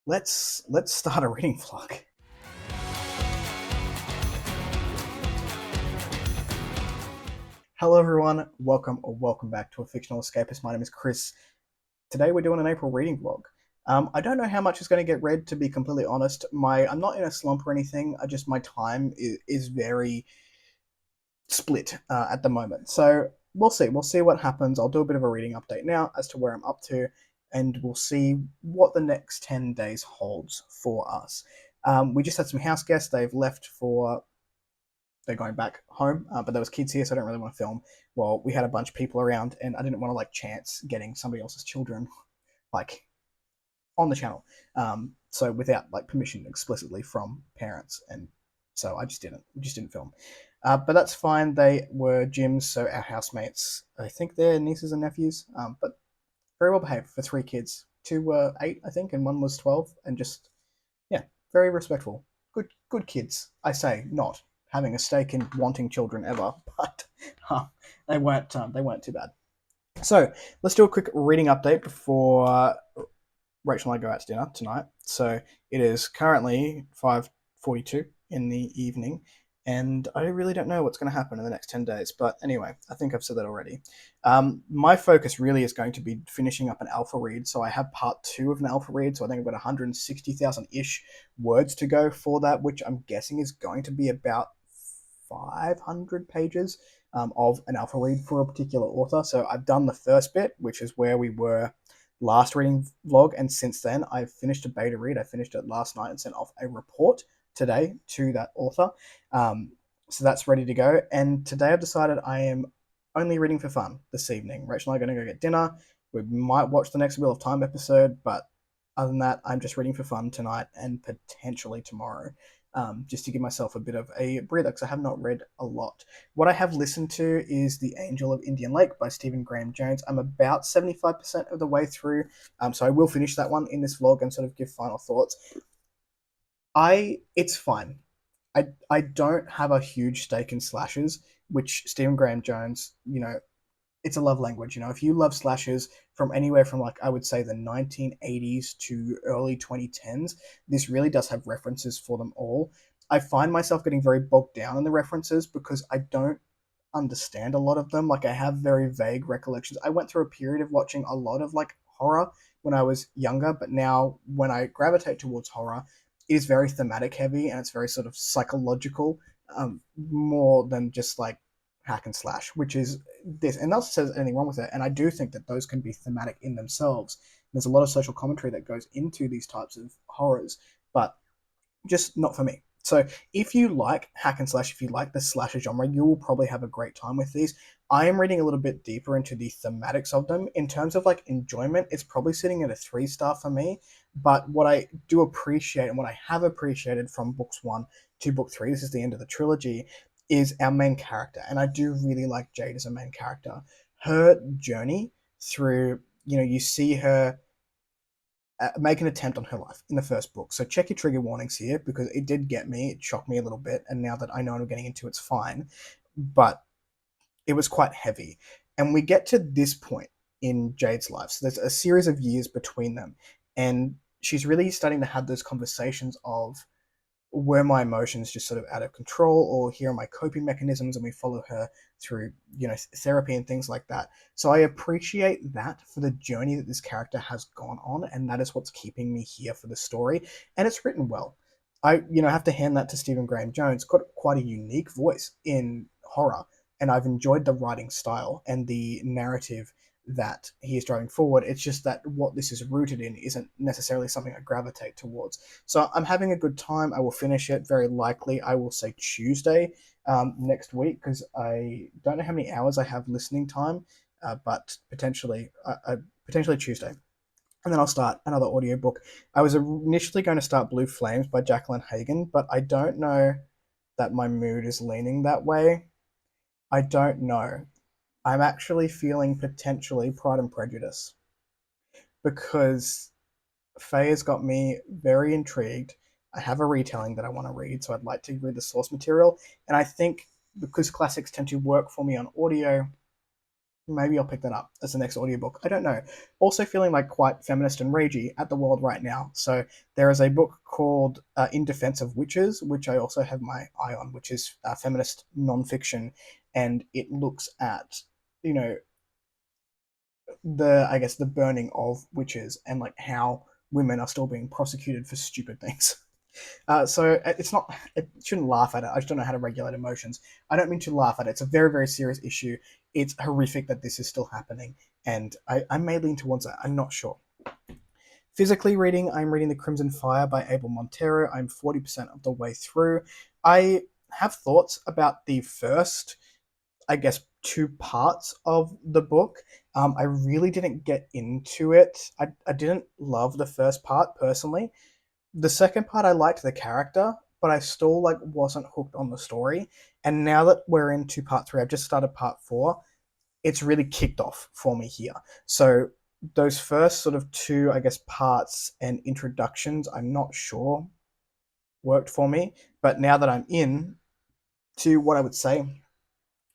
let's start a reading vlog. Hello everyone, welcome back to A Fictional Escapist. My name is Kris. Today we're doing an April reading vlog. I don't know how much is going to get read, to be completely honest. I'm not in a slump or anything. My time is very split at the moment. So we'll see. We'll see what happens. I'll do a bit of a reading update now as to where I'm up to, and we'll see what the next 10 days holds for us. We just had some house guests. They're going back home, but there was kids here, so I don't really want to film. Well, we had a bunch of people around, and I didn't want to chance getting somebody else's children like on the channel. So without permission explicitly from parents, and so I just didn't film. But that's fine. They were Jim's, so our housemates. I think they're nieces and nephews. But very well behaved for three kids. Two were 8, I think, and one was 12, and just yeah, very respectful. Good kids. I say, not having a stake in wanting children ever, but they weren't too bad. So let's do a quick reading update before Rachel and I go out to dinner tonight. So it is currently 5:42 in the evening, and I really don't know what's going to happen in the next 10 days. But anyway, I think I've said that already. My focus really is going to be finishing up an alpha read. So I have part 2 of an alpha read. So I think I've got 160,000-ish words to go for that, which I'm guessing is going to be about 500 pages of an alpha read for a particular author. So I've done the first bit, which is where we were last reading vlog, and since then I've finished a beta read. I finished it last night and sent off a report today to that author. So that's ready to go, and today I've decided I am only reading for fun this evening. Rachel and I are going to go get dinner. We might watch the next Wheel of Time episode, but other than that, I'm just reading for fun tonight and potentially tomorrow. Just to give myself a bit of a breather, because I have not read a lot. What I have listened to is The Angel of Indian Lake by Stephen Graham Jones. I'm about 75% of the way through, so I will finish that one in this vlog and sort of give final thoughts. It's fine. I don't have a huge stake in slashes, which Stephen Graham Jones, it's a love language. If you love slashes from anywhere from I would say the 1980s to early 2010s, this really does have references for them all. I find myself getting very bogged down in the references because I don't understand a lot of them. I have very vague recollections. I went through a period of watching a lot of horror when I was younger, but now when I gravitate towards horror, it is very thematic heavy and it's very sort of psychological, more than just hack and slash, which is this. And not says anything wrong with it. And I do think that those can be thematic in themselves. There's a lot of social commentary that goes into these types of horrors, but just not for me. So if you like hack and slash, if you like the slasher genre, you will probably have a great time with these. I am reading a little bit deeper into the thematics of them. In terms of enjoyment, it's probably sitting at a 3-star for me. But what I do appreciate and what I have appreciated from books 1 to book 3, this is the end of the trilogy, is our main character. And I do really like Jade as a main character. Her journey through, you see her make an attempt on her life in the first book. So check your trigger warnings here, because it did get me. It shocked me a little bit. And now that I know what I'm getting into, it's fine. But it was quite heavy. And we get to this point in Jade's life. So there's a series of years between them. And she's really starting to have those conversations of, were my emotions just sort of out of control, or here are my coping mechanisms, and we follow her through therapy and things like that. So I appreciate that for the journey that this character has gone on, and that is what's keeping me here for the story. And it's written well. I have to hand that to Stephen Graham Jones. Got quite a unique voice in horror, and I've enjoyed the writing style and the narrative that he is driving forward. It's just that what this is rooted in isn't necessarily something I gravitate towards. So I'm having a good time. I will finish it very likely. I will say Tuesday next week, because I don't know how many hours I have listening time, but potentially Tuesday. And then I'll start another audiobook. I was initially going to start Blue Flames by Jacqueline Hagan, but I don't know that my mood is leaning that way. I don't know. I'm actually feeling potentially Pride and Prejudice, because Faye has got me very intrigued. I have a retelling that I want to read, so I'd like to read the source material. And I think because classics tend to work for me on audio, Maybe I'll pick that up as the next audiobook. I don't know. Also feeling like quite feminist and ragey at the world right now. So there is a book called In Defense of Witches, which I also have my eye on, which is feminist nonfiction, and it looks at, you know, the, I guess, the burning of witches and like how women are still being prosecuted for stupid things. So it's not. It shouldn't laugh at it. I just don't know how to regulate emotions. I don't mean to laugh at it. It's a very, very serious issue. It's horrific that this is still happening, and I may lean towards that. I'm not sure. Physically reading, I'm reading The Crimson Fire by Abel Montero. I'm 40% of the way through. I have thoughts about the first, I guess, two parts of the book. I really didn't get into it. I didn't love the first part personally. The second part, I liked the character, but I still like wasn't hooked on the story. And now that we're into part three, I've just started part four. It's really kicked off for me here. So those first sort of two, I guess, parts and introductions, I'm not sure worked for me. But now that I'm in to what I would say,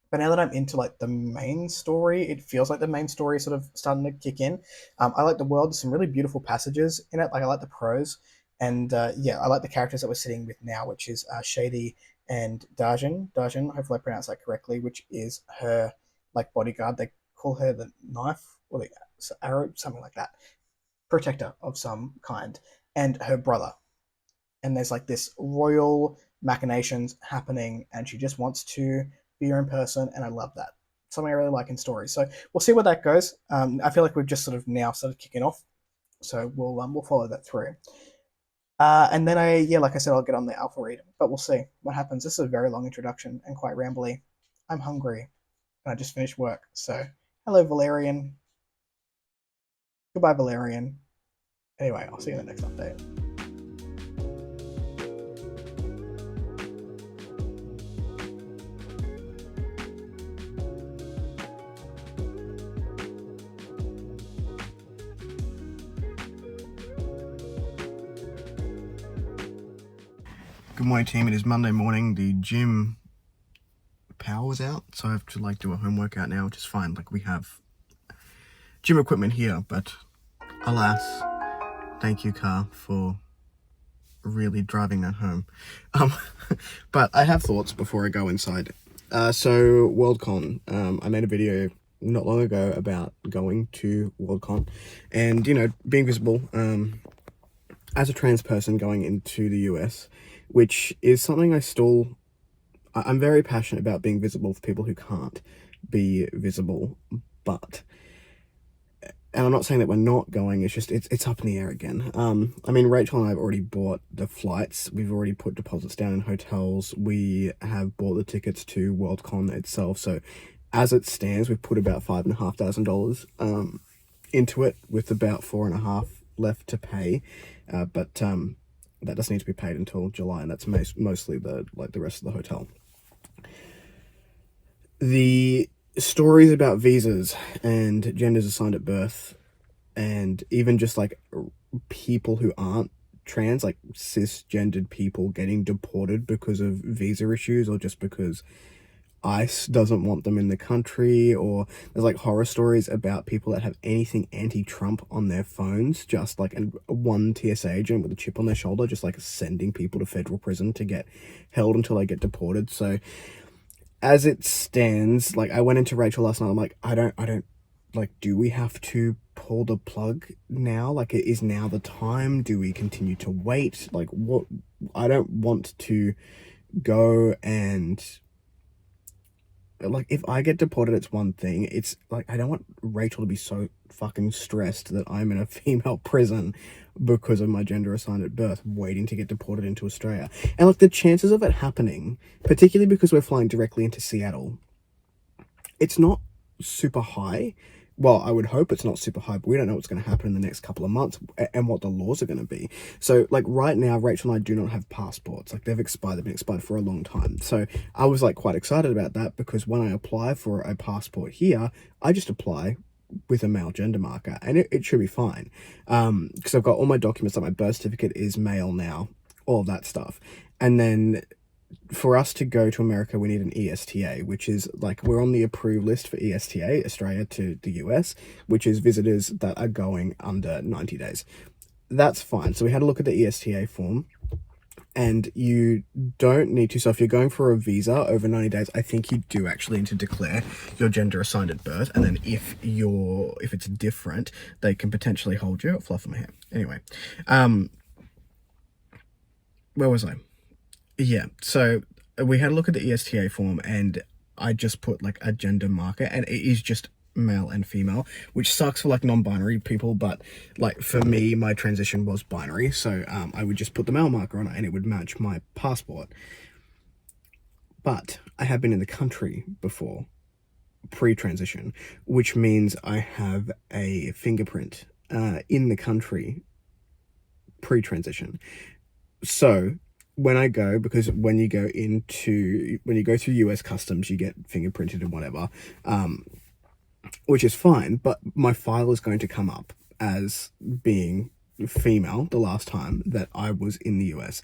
but now that I'm into like the main story, it feels like the main story is sort of starting to kick in. I like the world. There's some really beautiful passages in it. Like I like the prose, and yeah, I like the characters that we're sitting with now, which is Shady and Darjin. Darjin, hopefully I pronounced that correctly, which is her like bodyguard. They call her the knife or the arrow, something like that, protector of some kind, and her brother. And there's like this royal machinations happening, and she just wants to be her own person, and I love that. Something I really like in stories. So we'll see where that goes. I feel like we've just sort of now started kicking off, so we'll follow that through. And then yeah, like I said, I'll get on the alpha read, but we'll see what happens. This is a very long introduction and quite rambly. I'm hungry, and I just finished work. So hello, Valerian. Goodbye, Valerian. Anyway, I'll see you in the next update. Good morning, team. It is Monday morning. The gym power was out, so I have to like do a home workout now, which is fine. Like we have gym equipment here, but alas, thank you, car, for really driving that home. But I have thoughts before I go inside. So Worldcon, I made a video not long ago about going to Worldcon and, you know, being visible as a trans person going into the US, which is something I'm very passionate about being visible for people who can't be visible, but, and I'm not saying that we're not going, it's just, it's up in the air again. I mean, Rachel and I have already bought the flights, we've already put deposits down in hotels, we have bought the tickets to Worldcon itself, so as it stands, we've put about $5,500 into it, with about $4,500 left to pay, but that doesn't need to be paid until July, and that's mostly the rest of the hotel. The stories about visas and genders assigned at birth, and even just like people who aren't trans, like cisgendered people getting deported because of visa issues, or just because ICE doesn't want them in the country, or there's like horror stories about people that have anything anti-Trump on their phones, just like one TSA agent with a chip on their shoulder, just like sending people to federal prison to get held until they get deported. So as it stands, like I went into Rachel last night, I'm like, I don't like, do we have to pull the plug now? Like, is now the time? Do we continue to wait? Like, what? I don't want to go and, like, if I get deported, it's one thing. It's like, I don't want Rachel to be so fucking stressed that I'm in a female prison because of my gender assigned at birth, waiting to get deported into Australia. And like the chances of it happening, particularly because we're flying directly into Seattle, it's not super high. Well, I would hope it's not super high, but we don't know what's going to happen in the next couple of months and what the laws are going to be. So, like, right now, Rachel and I do not have passports. Like, they've expired. They've been expired for a long time. So, I was, like, quite excited about that, because when I apply for a passport here, I just apply with a male gender marker, and it should be fine. Because I've got all my documents, like my birth certificate is male now, all of that stuff. And then for us to go to America, we need an ESTA, which is like we're on the approved list for ESTA, Australia to the US, which is visitors that are going under 90 days. That's fine. So we had a look at the ESTA form, and you don't need to. So if you're going for a visa over 90 days, I think you do actually need to declare your gender assigned at birth, and then if it's different, they can potentially hold you. Fluff my hair. Anyway, where was I? Yeah, so we had a look at the ESTA form, and I just put like a gender marker, and it is just male and female, which sucks for like non-binary people, but like for me, my transition was binary, so I would just put the male marker on it and it would match my passport. But I have been in the country before, pre-transition, which means I have a fingerprint in the country pre-transition. So when I go, because when you go through US customs, you get fingerprinted and whatever, which is fine, but my file is going to come up as being female the last time that I was in the US,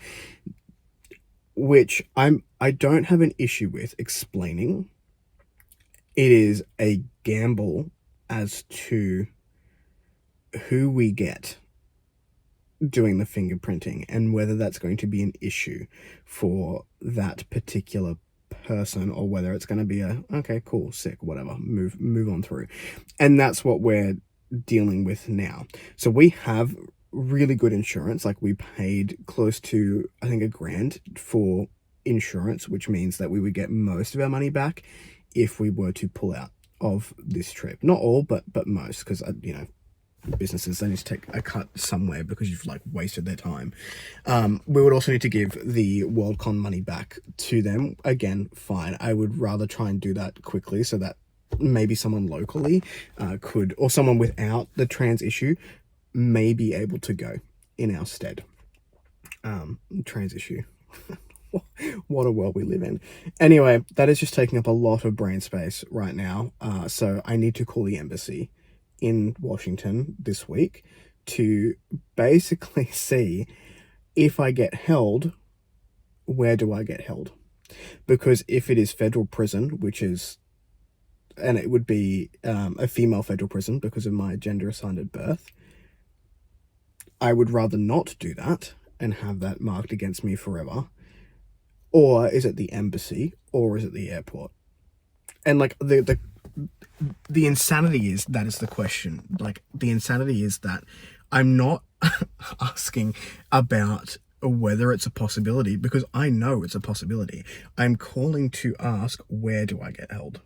which I don't have an issue with explaining. It is a gamble as to who we get doing the fingerprinting and whether that's going to be an issue for that particular person, or whether it's going to be a okay, cool, sick, whatever, move on through. And that's what we're dealing with now. So we have really good insurance. Like, we paid close to, I think, $1,000 for insurance, which means that we would get most of our money back if we were to pull out of this trip. Not all, but most, because businesses, they need to take a cut somewhere because you've like wasted their time. We would also need to give the Worldcon money back to them. Again, fine. I would rather try and do that quickly so that maybe someone locally could, or someone without the trans issue may be able to go in our stead. Trans issue. What a world we live in. Anyway, that is just taking up a lot of brain space right now. So I need to call the embassy in Washington this week to basically see if I get held, where do I get held? Because if it is federal prison, and it would be a female federal prison because of my gender assigned at birth, I would rather not do that and have that marked against me forever. Or is it the embassy, or is it the airport? And like the insanity is, that is the question. Like, the insanity is that I'm not asking about whether it's a possibility, because I know it's a possibility. I'm calling to ask, where do I get held?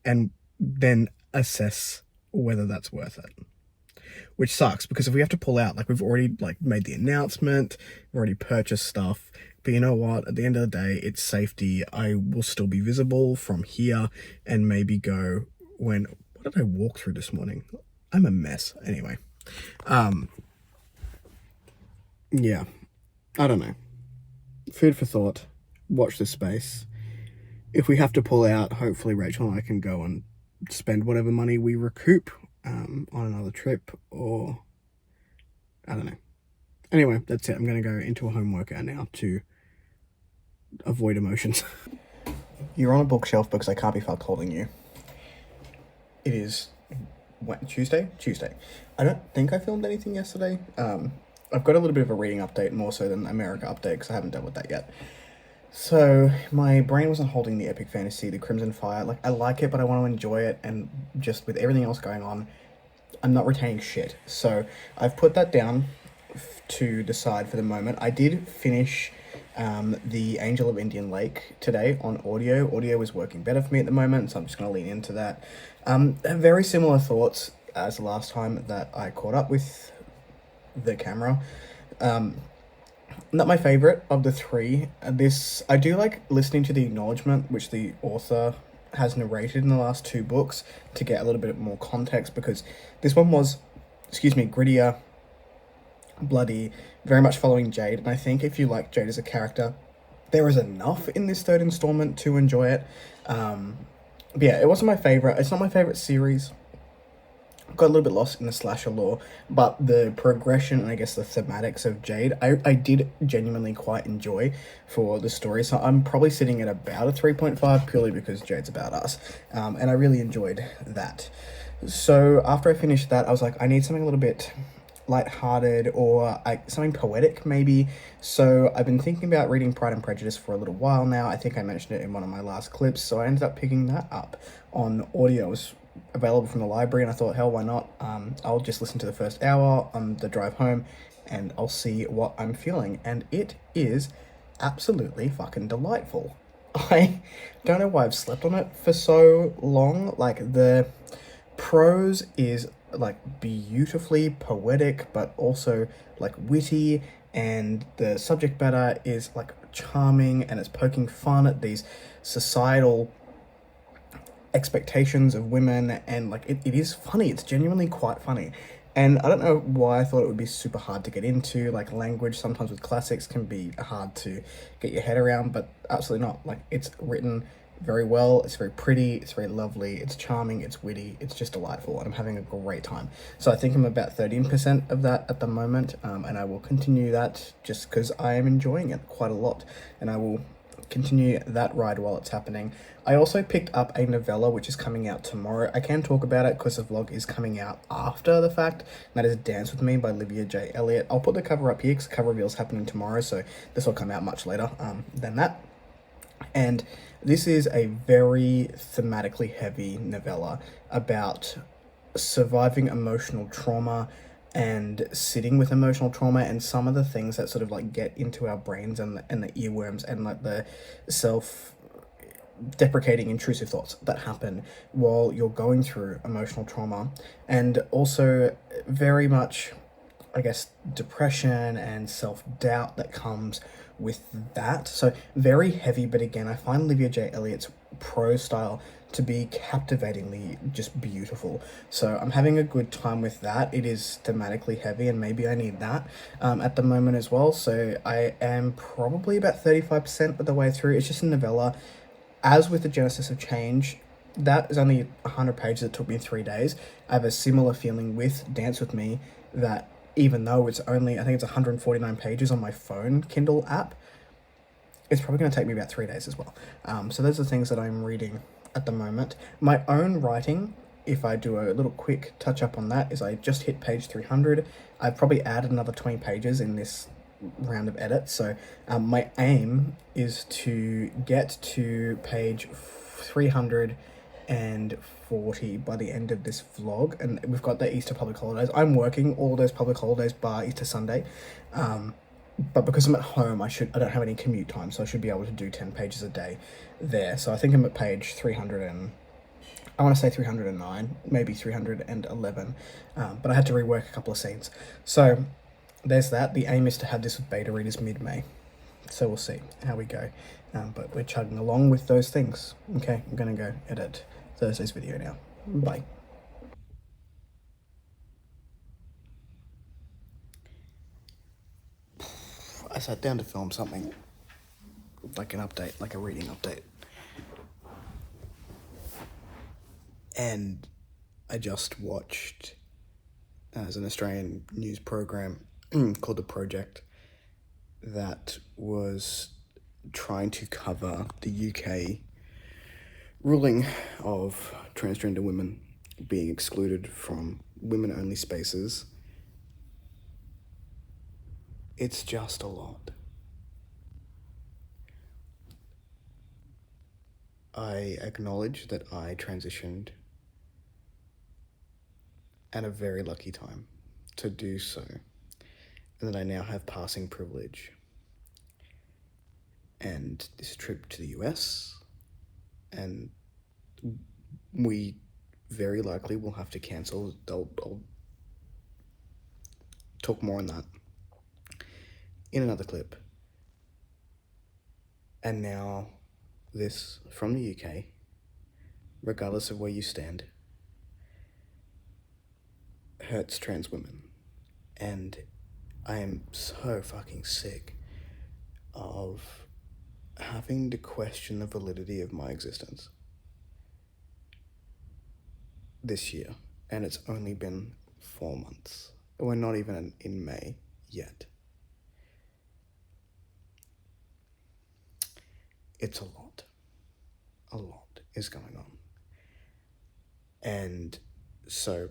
And then assess whether that's worth it. Which sucks, because if we have to pull out, like, we've already like made the announcement, we've already purchased stuff. But you know what? At the end of the day, it's safety. I will still be visible from here and maybe go when... What did I walk through this morning? I'm a mess. Anyway. Yeah. I don't know. Food for thought. Watch this space. If we have to pull out, hopefully Rachel and I can go and spend whatever money we recoup on another trip, or... I don't know. Anyway, that's it. I'm going to go into a home workout now to avoid emotions. You're on a bookshelf because I can't be fucked holding you. It is Tuesday. I don't think I filmed anything yesterday. I've got a little bit of a reading update, more so than America update, because I haven't dealt with that yet. So my brain wasn't holding the epic fantasy, the Crimson Fire. Like, I like it, but I want to enjoy it, and just with everything else going on, I'm not retaining shit. So I've put that down to decide for the moment. I did finish the Angel of Indian Lake today on audio. Audio is working better for me at the moment, so I'm just going to lean into that. Very similar thoughts as the last time that I caught up with the camera. Not my favourite of the three. I do like listening to the acknowledgement which the author has narrated in the last two books to get a little bit more context, because this one was, grittier, bloody, very much following Jade, and I think if you like Jade as a character, there is enough in this third installment to enjoy it. But yeah, it wasn't my favourite. It's not my favourite series, got a little bit lost in the slasher lore, but the progression and I guess the thematics of Jade, I did genuinely quite enjoy for the story. So I'm probably sitting at about a 3.5 purely because Jade's about us, and I really enjoyed that. So after I finished that, I was like, I need something a little bit light-hearted or something poetic maybe. So I've been thinking about reading Pride and Prejudice for a little while now. I think I mentioned it in one of my last clips, so I ended up picking that up on audio. It was available from the library, and I thought, hell, why not? I'll just listen to the first hour on the drive home, and I'll see what I'm feeling. And it is absolutely fucking delightful. I don't know why I've slept on it for so long. Like, the prose is like beautifully poetic but also like witty, and the subject matter is like charming, and it's poking fun at these societal expectations of women, and like it is funny. It's genuinely quite funny, and I don't know why I thought it would be super hard to get into. Like, language sometimes with classics can be hard to get your head around, but absolutely not. Like, it's written very well, it's very pretty, it's very lovely, it's charming, it's witty, it's just delightful, and I'm having a great time. So I think I'm about 13% of that at the moment, and I will continue that just because I am enjoying it quite a lot, and I will continue that ride while it's happening. I also picked up a novella which is coming out tomorrow. I can talk about it because the vlog is coming out after the fact. That is Dance With Me by Olivia J. Elliott. I'll put the cover up here because the cover reveal is happening tomorrow, so this will come out much later than that. And this is a very thematically heavy novella about surviving emotional trauma and sitting with emotional trauma, and some of the things that sort of like get into our brains, and the earworms, and like the self deprecating intrusive thoughts that happen while you're going through emotional trauma, and also very much, I guess, depression and self-doubt that comes with that. So very heavy, but again, I find Olivia J. Elliott's prose style to be captivatingly just beautiful. So I'm having a good time with that. It is thematically heavy, and maybe I need that at the moment as well. So I am probably about 35% of the way through. It's just a novella. As with the Genesis of Change, that is only 100 pages. It took me 3 days. I have a similar feeling with Dance With Me, that even though it's only, I think it's 149 pages on my phone Kindle app, it's probably going to take me about 3 days as well. So those are the things that I'm reading at the moment. My own writing, if I do a little quick touch up on that, is I just hit page 300. I've probably added another 20 pages in this round of edits. So my aim is to get to page 340 by the end of this vlog, and we've got the Easter public holidays. I'm working all those public holidays bar Easter Sunday, but because I'm at home, I don't have any commute time, so I should be able to do 10 pages a day there. So I think I'm at page 300 and I want to say 309, maybe 311, but I had to rework a couple of scenes. So there's that. The aim is to have this with beta readers mid-May, so we'll see how we go. But we're chugging along with those things. Okay, I'm gonna go edit Thursday's video now. Bye. I sat down to film something, like an update, like a reading update. And I just watched, as an Australian news program called The Project, that was trying to cover the UK ruling of transgender women being excluded from women-only spaces. It's just a lot. I acknowledge that I transitioned at a very lucky time to do so, and that I now have passing privilege. And this trip to the US, and we very likely will have to cancel. I'll talk more on that in another clip. And now this from the UK, regardless of where you stand, hurts trans women. And I am so fucking sick of having to question the validity of my existence this year. and it's only been 4 months. We're not even in May yet. It's a lot. A lot is going on. And so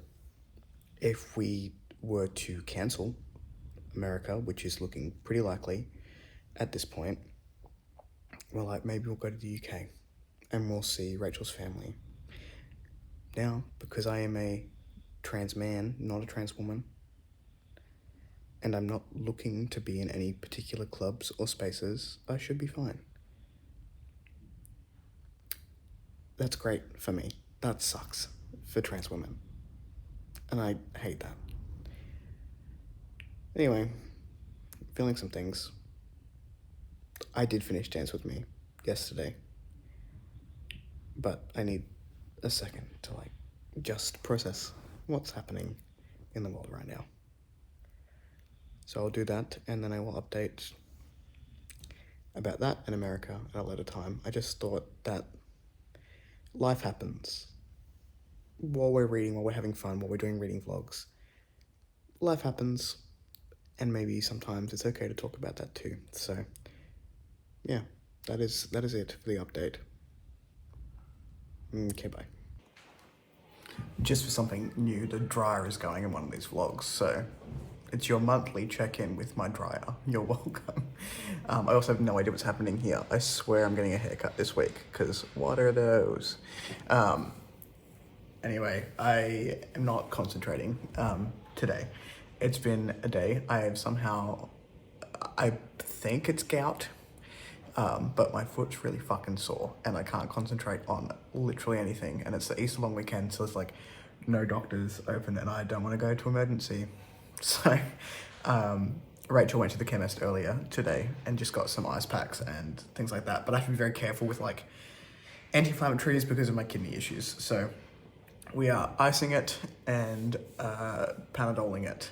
if we were to cancel America, which is looking pretty likely at this point, we're like, maybe we'll go to the UK and we'll see Rachel's family. Now, because I am a trans man, not a trans woman, and I'm not looking to be in any particular clubs or spaces, I should be fine. That's great for me. That sucks for trans women. And I hate that. Anyway, feeling some things. I did finish Dance With Me yesterday, but I need a second to just process what's happening in the world right now. So I'll do that, and then I will update about that in America at a later time. I just thought that life happens while we're reading, while we're having fun, while we're doing reading vlogs. Life happens, and maybe sometimes it's okay to talk about that too. So yeah, that is it for the update. Okay, bye. Just for something new, the dryer is going in one of these vlogs, so it's your monthly check-in with my dryer. You're welcome. I also have no idea what's happening here. I swear I'm getting a haircut this week, because what are those? Anyway, I am not concentrating today. It's been a day. I think it's gout, but my foot's really fucking sore and I can't concentrate on literally anything. And it's the Easter long weekend, so it's no doctors open and I don't want to go to emergency. So Rachel went to the chemist earlier today and just got some ice packs and things like that. But I have to be very careful with anti-inflammatories because of my kidney issues. So we are icing it and Panadoling it.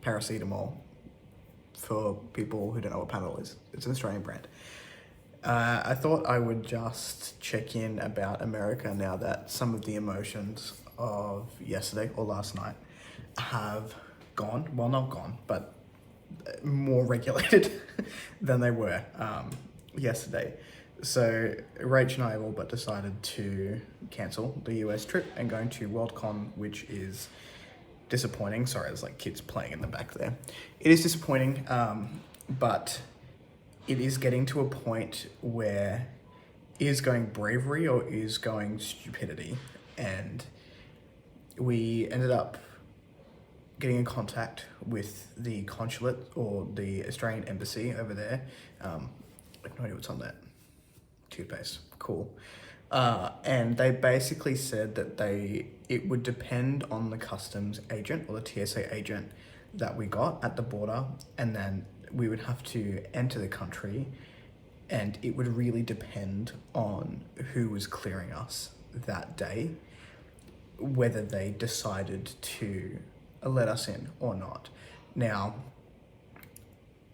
Paracetamol, for people who don't know what Panadol is. It's an Australian brand. I thought I would just check in about America now that some of the emotions of yesterday or last night have gone. Well, not gone, but more regulated than they were yesterday. So Rach and I have all but decided to cancel the US trip and going to Worldcon, which is disappointing. Sorry, there's kids playing in the back there. It is disappointing, but it is getting to a point where is going bravery or is going stupidity. And we ended up getting in contact with the consulate or the Australian embassy over there. I have no idea what's on that. Toothpaste, cool. And they basically said that it would depend on the customs agent or the TSA agent that we got at the border, and then we would have to enter the country, and it would really depend on who was clearing us that day, whether they decided to let us in or not. Now,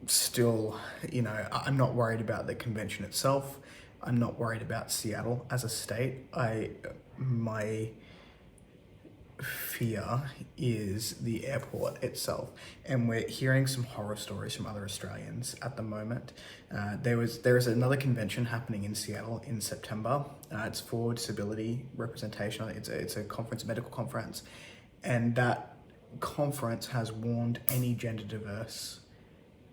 still, I'm not worried about the convention itself. I'm not worried about Seattle as a state. My fear is the airport itself, and we're hearing some horror stories from other Australians at the moment. There is another convention happening in Seattle in September. It's for disability representation. It's a conference, a medical conference, and that conference has warned any gender diverse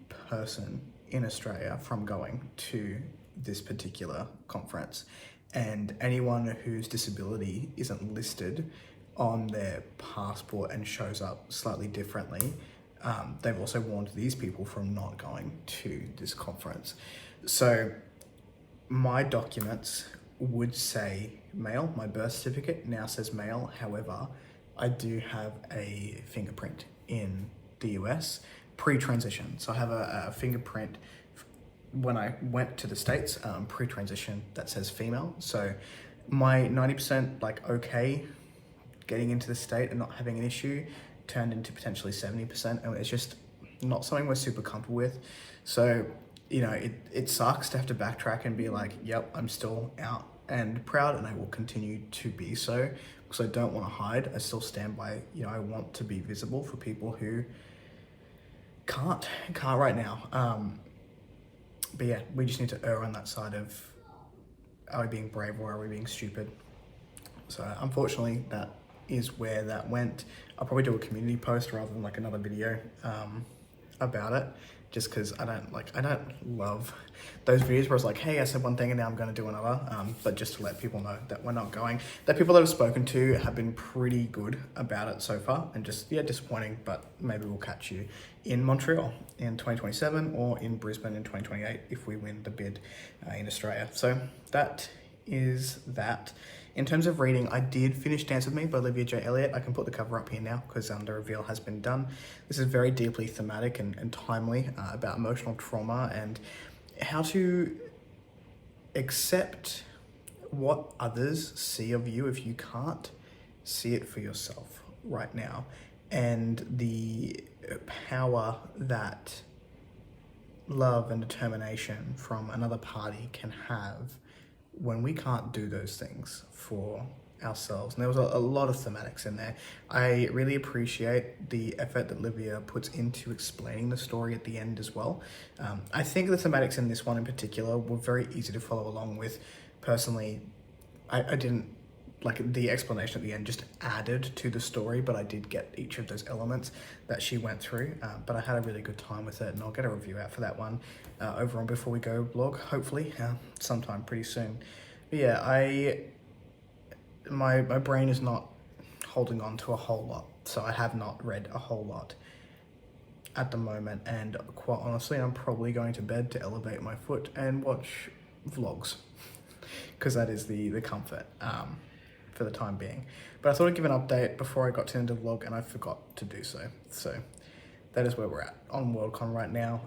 person in Australia from going to this particular conference, and anyone whose disability isn't listed on their passport and shows up slightly differently, they've also warned these people from not going to this conference. So my documents would say male. My birth certificate now says male. However, I do have a fingerprint in the US pre-transition. So I have a fingerprint when I went to the States, pre-transition, that says female. So my 90% okay getting into the state and not having an issue turned into potentially 70%, and it's just not something we're super comfortable with. So, it sucks to have to backtrack and be yep, I'm still out and proud and I will continue to be so. because I don't want to hide. I still stand by, I want to be visible for people who can't right now. But yeah, we just need to err on that side of, are we being brave or are we being stupid? So unfortunately, that is where that went. I'll probably do a community post rather than like another video about it, just because I don't love those videos where it's like, hey, I said one thing and now I'm going to do another. But just to let people know that we're not going. The people that I've spoken to have been pretty good about it so far, and just, yeah, disappointing, but maybe we'll catch you in Montreal in 2027 or in Brisbane in 2028 if we win the bid in Australia. So that is that. In terms of reading, I did finish Dance With Me by Olivia J. Elliott. I can put the cover up here now because the reveal has been done. This is very deeply thematic and timely about emotional trauma and how to accept what others see of you if you can't see it for yourself right now, and the power that love and determination from another party can have when we can't do those things for ourselves. And there was a lot of thematics in there. I really appreciate the effort that Olivia puts into explaining the story at the end as well. I think the thematics in this one in particular were very easy to follow along with. Personally, I didn't like the explanation at the end, just added to the story, but I did get each of those elements that she went through. But I had a really good time with it, and I'll get a review out for that one over on Before We Go blog, hopefully sometime pretty soon. But yeah, my brain is not holding on to a whole lot, so I have not read a whole lot at the moment, and quite honestly, I'm probably going to bed to elevate my foot and watch vlogs, because that is the comfort for the time being. But I thought I'd give an update before I got to the end of the vlog, and I forgot to do so. So that is where we're at on Worldcon right now.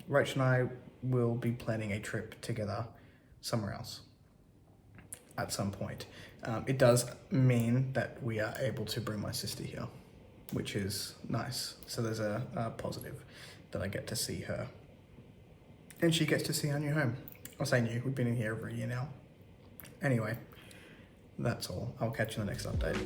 Rach and I will be planning a trip together somewhere else at some point. It does mean that we are able to bring my sister here, which is nice. So there's a positive that I get to see her, and she gets to see our new home. I'll say new, we've been in here over a year now. Anyway, that's all. I'll catch you in the next update.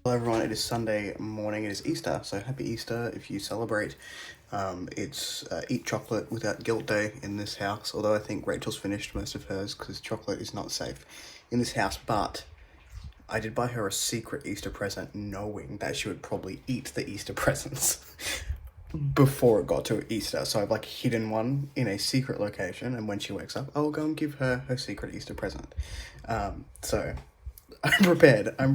Hello everyone, it is Sunday morning, it is Easter, so happy Easter if you celebrate. It's Eat Chocolate Without Guilt Day in this house, although I think Rachel's finished most of hers because chocolate is not safe in this house, but I did buy her a secret Easter present knowing that she would probably eat the Easter presents before it got to Easter, so I've like hidden one in a secret location, and when she wakes up, I'll go and give her her secret Easter present. So I'm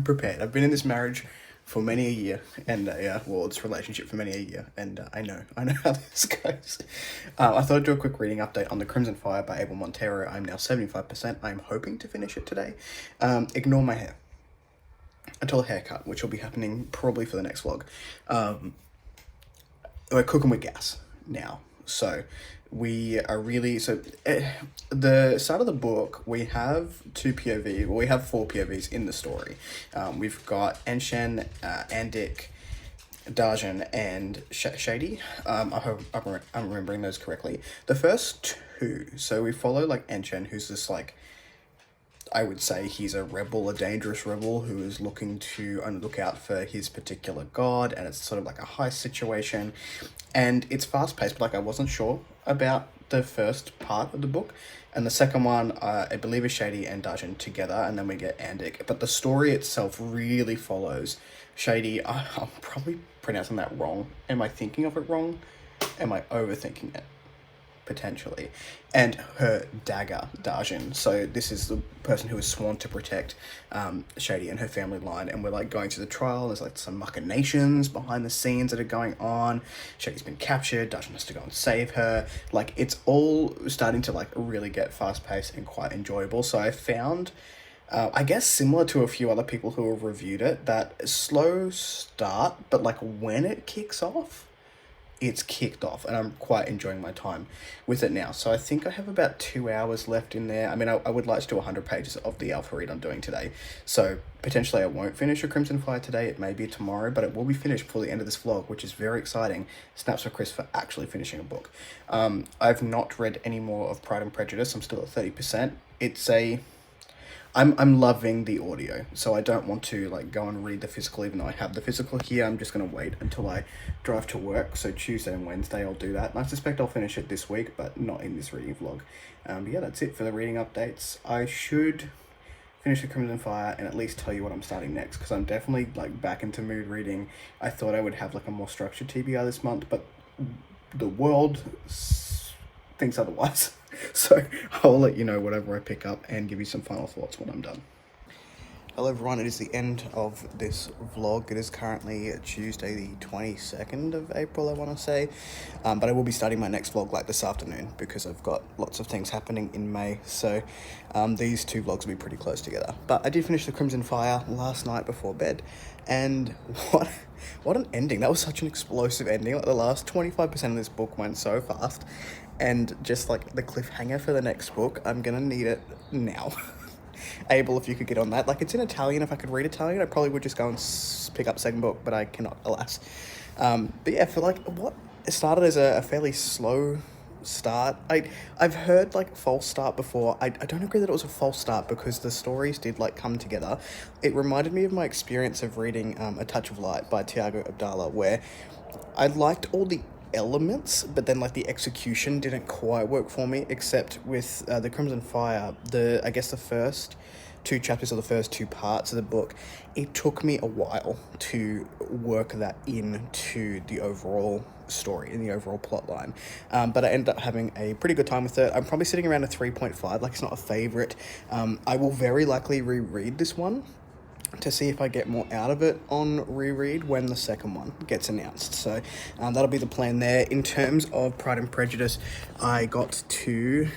prepared. I've been in this marriage for many a year, and this relationship for many a year, and I know how this goes. I thought I'd do a quick reading update on The Crimson Fire by Abel Montero. I'm now 75%. I'm hoping to finish it today. Ignore my hair until a haircut, which will be happening probably for the next vlog. We're cooking with gas now, so we are really, the start of the book, we have we have 4 POVs in the story. We've got Enshen, Andik, Darjan, and Shady. I hope I'm remembering those correctly. The first 2, so we follow like Enshen, who's this like, I would say he's a rebel, a dangerous rebel who is looking to only look out for his particular god, and it's sort of like a heist situation, and it's fast paced, but like I wasn't sure about the first part of the book, and the second one I believe is Shady and Darjan together, and then we get Andik, but the story itself really follows Shady. I'm probably pronouncing that wrong. Am I thinking of it wrong? Am I overthinking it? Potentially. And her dagger, Darjan. So this is the person who is sworn to protect Shady and her family line, and we're like going through the trial. There's like some machinations behind the scenes that are going on. Shady's been captured, Darjan has to go and save her. Like, it's all starting to like really get fast paced and quite enjoyable. So I found I guess similar to a few other people who have reviewed it, that slow start, but like when it kicks off, it's kicked off, and I'm quite enjoying my time with it now. So I think I have about 2 hours left in there. I mean, I would like to do 100 pages of the alpha read I'm doing today. So potentially I won't finish A Crimson Fire today. It may be tomorrow, but it will be finished before the end of this vlog, which is very exciting. Snaps for Kris for actually finishing a book. I've not read any more of Pride and Prejudice. I'm still at 30%. It's a... I'm loving the audio, so I don't want to like go and read the physical even though I have the physical here. I'm just going to wait until I drive to work, so Tuesday and Wednesday I'll do that. And I suspect I'll finish it this week, but not in this reading vlog. But yeah, that's it for the reading updates. I should finish The Crimson Fire and at least tell you what I'm starting next, because I'm definitely like back into mood reading. I thought I would have like a more structured TBR this month, but the world thinks otherwise. So I'll let you know whatever I pick up and give you some final thoughts when I'm done. Hello everyone, it is the end of this vlog. It is currently Tuesday the 22nd of April, I want to say. But I will be starting my next vlog like this afternoon because I've got lots of things happening in May. So these two vlogs will be pretty close together. But I did finish The Crimson Fire last night before bed. And what an ending. That was such an explosive ending. Like the last 25% of this book went so fast. And just like the cliffhanger for the next book, I'm going to need it now. Abel, if you could get on that. Like, it's in Italian. If I could read Italian, I probably would just go and pick up the second book, but I cannot, alas. But yeah, for like what it started as a fairly slow start. I've heard like false start before. I don't agree that it was a false start because the stories did like come together. It reminded me of my experience of reading A Touch of Light by Tiago Abdallah, where I liked all the elements, but then like the execution didn't quite work for me, except with The Crimson Fire, I guess the first two chapters or the first two parts of the book, it took me a while to work that into the overall story and the overall plot line, but I ended up having a pretty good time with it. I'm probably sitting around a 3.5. Like, it's not a favorite. I will very likely reread this one to see if I get more out of it on reread when the second one gets announced. So that'll be the plan there. In terms of Pride and Prejudice, I got to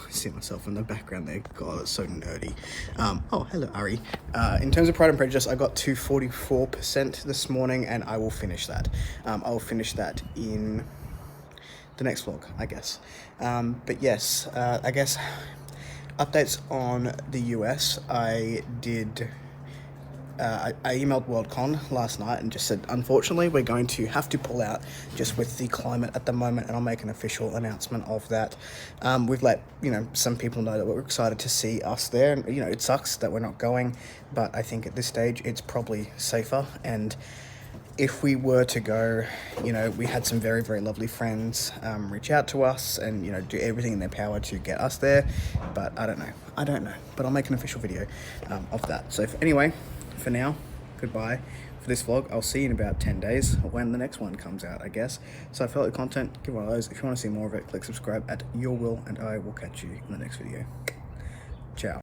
see myself in the background there. God, it's so nerdy. Oh, hello, Ari. In terms of Pride and Prejudice, I got to 44% this morning, and I will finish that. I'll finish that in the next vlog, I guess. But yes, I guess updates on the US. I emailed Worldcon last night and just said, unfortunately, we're going to have to pull out just with the climate at the moment, and I'll make an official announcement of that. We've let, some people know that we're excited to see us there, and, it sucks that we're not going, but I think at this stage it's probably safer. And if we were to go, we had some very, very lovely friends reach out to us and, do everything in their power to get us there, but I don't know, but I'll make an official video of that. So anyway, for now, goodbye for this vlog. I'll see you in about 10 days when the next one comes out, I guess. So if you like the content, give one of those. If you want to see more of it, click subscribe at your will, and I will catch you in the next video.